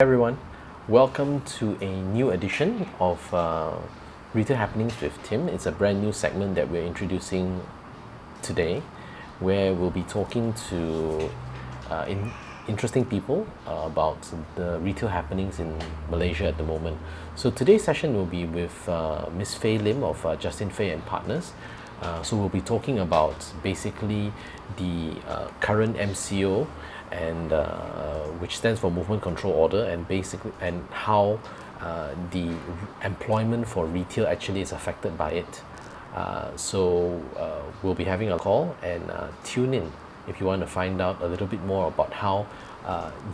Everyone, welcome to a new edition of Retail Happenings with Tim. It's a brand new segment that we're introducing today, where we'll be talking to interesting people about the retail happenings in Malaysia at the moment. So today's session will be with Miss Faye Lim of Justin Faye and Partners. So we'll be talking about basically the current MCO and which stands for Movement Control Order, and basically and how the employment for retail actually is affected by it. So we'll be having a call, and tune in if you want to find out a little bit more about how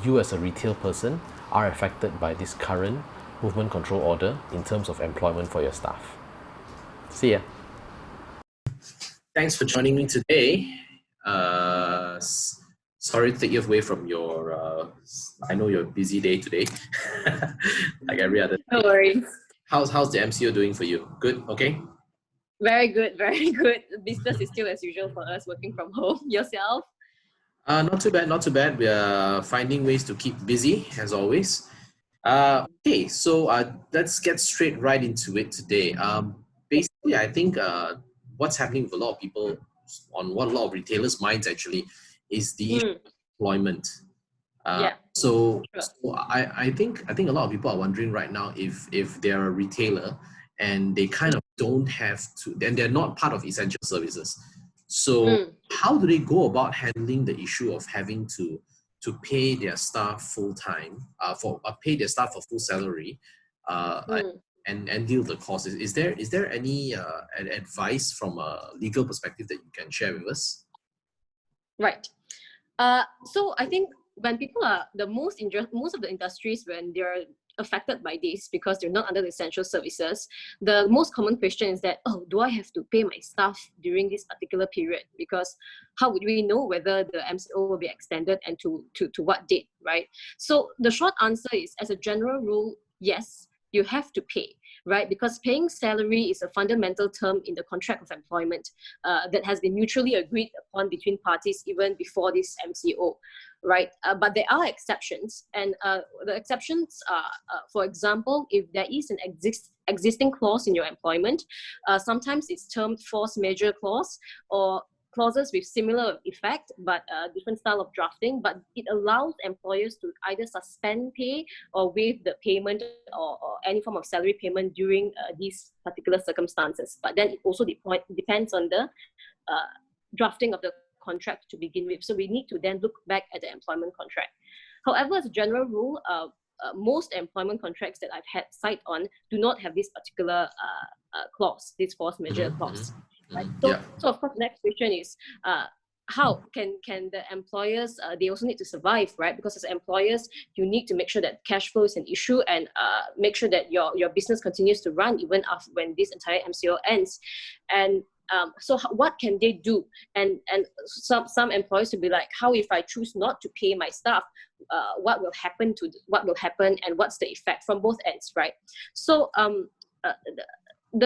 you as a retail person are affected by this current Movement Control Order in terms of employment for your staff. See ya. Thanks for joining me today. Sorry to take you away from your, I know you're a busy day today, like every other day. No worries. How's the MCO doing for you? Good? Okay? Very good, very good. Business is still as usual for us, working from home. Yourself? Not too bad, not too bad. We are finding ways to keep busy, as always. Okay, so let's get straight right into it today. Basically, I think what's happening with a lot of people, on what a lot of retailers' minds actually, is the issue of employment. Yeah. So, Sure. so I think a lot of people are wondering right now if they're a retailer and they kind of don't have to, then they're not part of essential services. So how do they go about handling the issue of having to pay their staff full time, pay their staff a full salary, and deal with the cost? Is there any advice from a legal perspective that you can share with us? Right. So I think when people are most of the industries, when they're affected by this because they're not under the essential services, the most common question is that, oh, do I have to pay my staff during this particular period? Because how would we know whether the MCO will be extended and to what date, right? So the short answer is, as a general rule, yes, you have to pay, right? Because paying salary is a fundamental term in the contract of employment that has been mutually agreed upon between parties even before this MCO, right? But there are exceptions, and the exceptions are, for example, if there is an existing clause in your employment, sometimes it's termed force majeure clause, or clauses with similar effect but different style of drafting, but it allows employers to either suspend pay or waive the payment or any form of salary payment during these particular circumstances. But then it also depends on the drafting of the contract to begin with. So we need to then look back at the employment contract. However, as a general rule, most employment contracts that I've had sight on do not have this particular clause, this force majeure clause. Right? So of course, the next question is, how can the employers, they also need to survive, right? Because as employers, you need to make sure that cash flow is an issue, and make sure that your business continues to run even after when this entire MCO ends. And so what can they do? And some employers will be like, how if I choose not to pay my staff? What will happen and what's the effect from both ends, right? So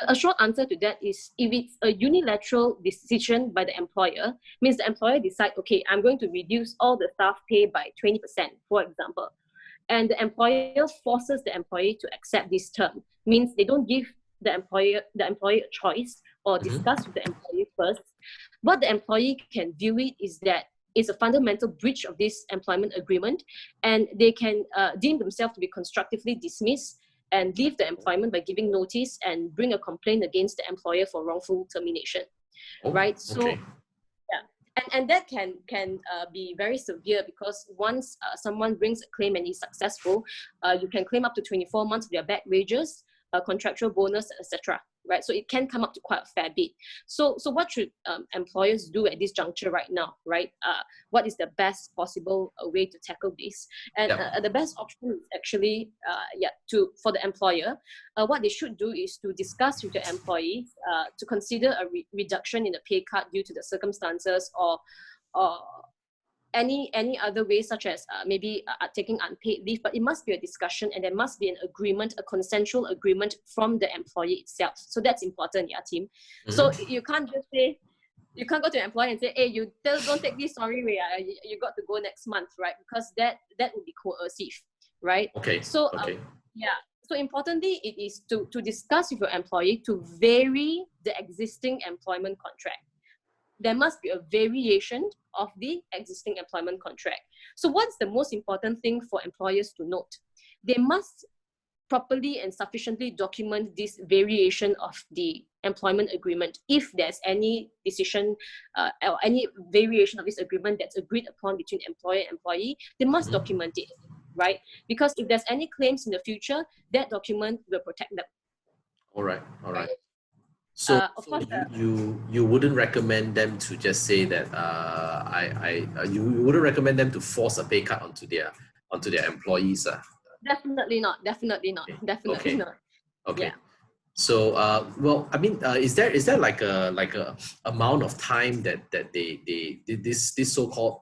a short answer to that is, if it's a unilateral decision by the employer, means the employer decide, okay, I'm going to reduce all the staff pay by 20%, for example, and the employer forces the employee to accept this term, means they don't give the employer a choice or discuss with the employee first. What the employee can view it is that it's a fundamental breach of this employment agreement, and they can deem themselves to be constructively dismissed and leave the employment by giving notice and bring a complaint against the employer for wrongful termination, right? So, yeah, and that can be very severe, because once someone brings a claim and is successful, you can claim up to 24 months of their back wages, contractual bonus, etc. Right? So it can come up to quite a fair bit. So what should employers do at this juncture right now, right? What is the best possible way to tackle this? And the best option is actually, for the employer, what they should do is to discuss with the employees to consider a reduction in the pay cut due to the circumstances, or any other way, such as maybe taking unpaid leave. But it must be a discussion, and there must be an agreement, a consensual agreement from the employee itself. So that's important, yeah, team. So you can't just say, you can't go to an employer and say, hey, you don't take this, sorry, you got to go next month, right? Because that would be coercive. right? Okay. So Okay. yeah. So importantly, it is to discuss with your employee to vary the existing employment contract. There must be a variation of the existing employment contract. So what's the most important thing for employers to note? They must properly and sufficiently document this variation of the employment agreement. If there's any decision or any variation of this agreement that's agreed upon between employer and employee, they must document it, right? Because if there's any claims in the future, that document will protect them. All right. All right. Right? So, Of course, you wouldn't recommend them to just say that you wouldn't recommend them to force a pay cut onto their employees. definitely not. Definitely not. Okay. Definitely Okay. not. Okay. Yeah. So, well, I mean, is there like a amount of time that they this so-called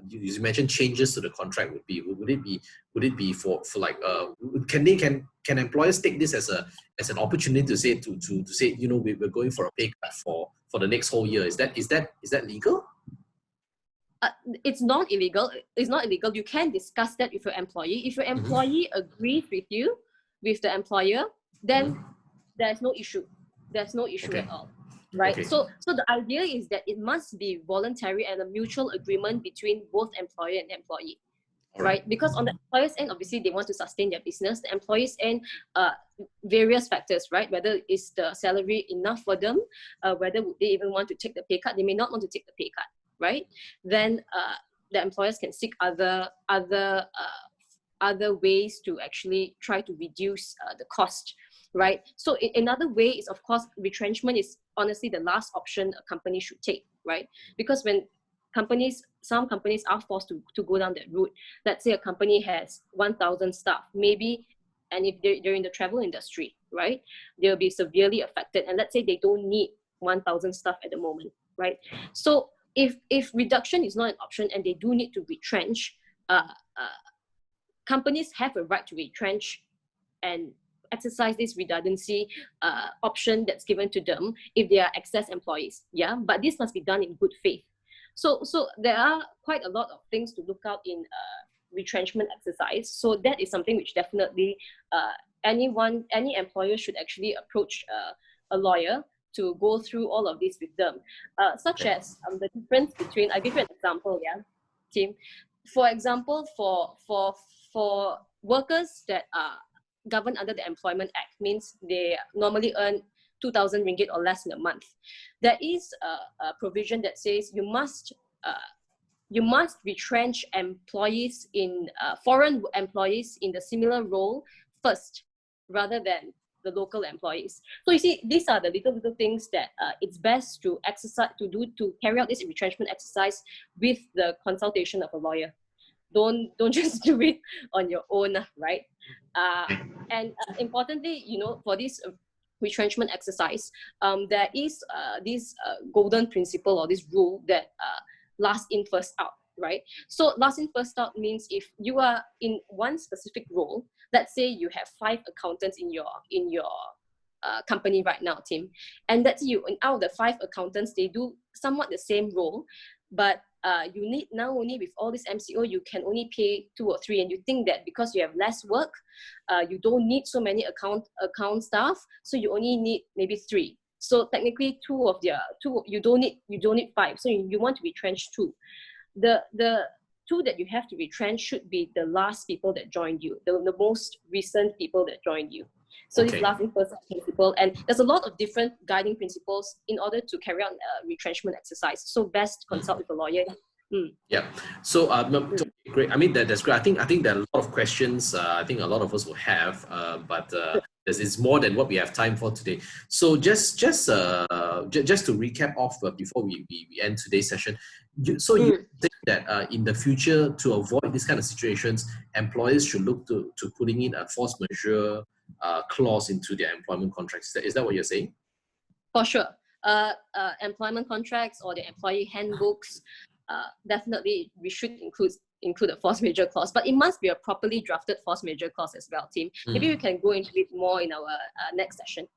you mentioned changes to the contract would it be for like can employers take this as an opportunity to say to say, you know, we're going for a pay cut for the next whole year? Is that legal? It's not illegal. It's not illegal. You can discuss that with your employee. If your employee agrees with you, with the employer, then there's no issue. There's no issue at all, right? Okay. So the idea is that it must be voluntary and a mutual agreement between both employer and employee, right? Because on the employer's end, obviously they want to sustain their business. The employee's end, various factors, right? Whether is the salary enough for them, whether would they even want to take the pay cut? They may not want to take the pay cut, right? Then the employers can seek other ways to actually try to reduce the cost, right? So another way is, of course, retrenchment is honestly the last option a company should take, right? Because when some companies are forced to go down that route. Let's say a company has 1,000 staff, maybe, and if they're in the travel industry, right, they'll be severely affected. And let's say they don't need 1,000 staff at the moment, right? So if reduction is not an option and they do need to retrench, companies have a right to retrench and exercise this redundancy option that's given to them if they are excess employees. Yeah, but this must be done in good faith. So there are quite a lot of things to look out in retrenchment exercise. So that is something which definitely any employer should actually approach a lawyer to go through all of this with them, such as the difference between. I'll give you an example, yeah, Tim. For example, for workers that are governed under the Employment Act, means they normally earn 2,000 ringgit or less in a month. There is a provision that says you must retrench employees in foreign employees in the similar role first, rather than the local employees. So you see, these are the little things that it's best to carry out this retrenchment exercise with the consultation of a lawyer. Don't just do it on your own, right? And importantly, you know, for this retrenchment exercise, there is this golden principle or this rule that last in, first out, right? So last in, first out means if you are in one specific role, let's say you have 5 accountants in your company right now, Tim, and that's you. And out of the 5 accountants, they do somewhat the same role, but you need now only with all this MCO, you can only pay 2 or 3, and you think that because you have less work, you don't need so many account staff, so you only need maybe 3. So technically, 2 you don't need 5. So you want to retrench 2. The 2 that you have to retrench should be the last people that joined you, the most recent people that joined you. So this last in, first out principle, and there's a lot of different guiding principles in order to carry out a retrenchment exercise. So best consult with a lawyer. Yeah. So great. I mean that's great. I think there are a lot of questions. I think a lot of us will have, but it's more than what we have time for today. So just to recap off before we end today's session. You think that in the future, to avoid this kind of situations, employers should look to putting in a force majeure clause into their employment contracts. Is that what you're saying? For sure. Employment contracts or the employee handbooks, definitely we should include a force majeure clause, but it must be a properly drafted force majeure clause as well, Tim. Maybe we can go into it more in our next session.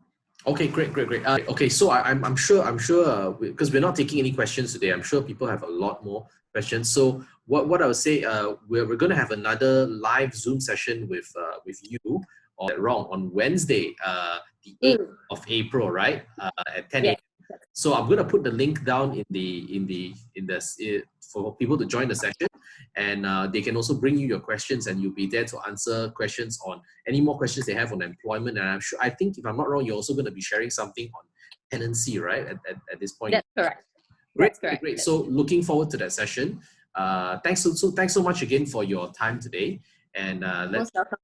Okay, great, great, great. Okay, so I'm sure, because we're not taking any questions today. I'm sure people have a lot more questions. So what I would say, we're going to have another live Zoom session with you, or wrong, on Wednesday, the 8th of April, right? At 10 Yes. a.m. So I'm going to put the link down for people to join the session, and they can also bring you your questions, and you'll be there to answer questions on any more questions they have on employment. And I think if I'm not wrong, you're also going to be sharing something on tenancy, right? At this point. That's correct. Great, That's correct. great. So looking forward to that session. Thanks so much again for your time today. And Most welcome.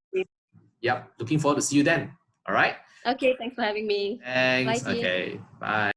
yep, looking forward to see you then. All right. Okay, thanks for having me. Bye, Thanks. Tim. Okay. Bye.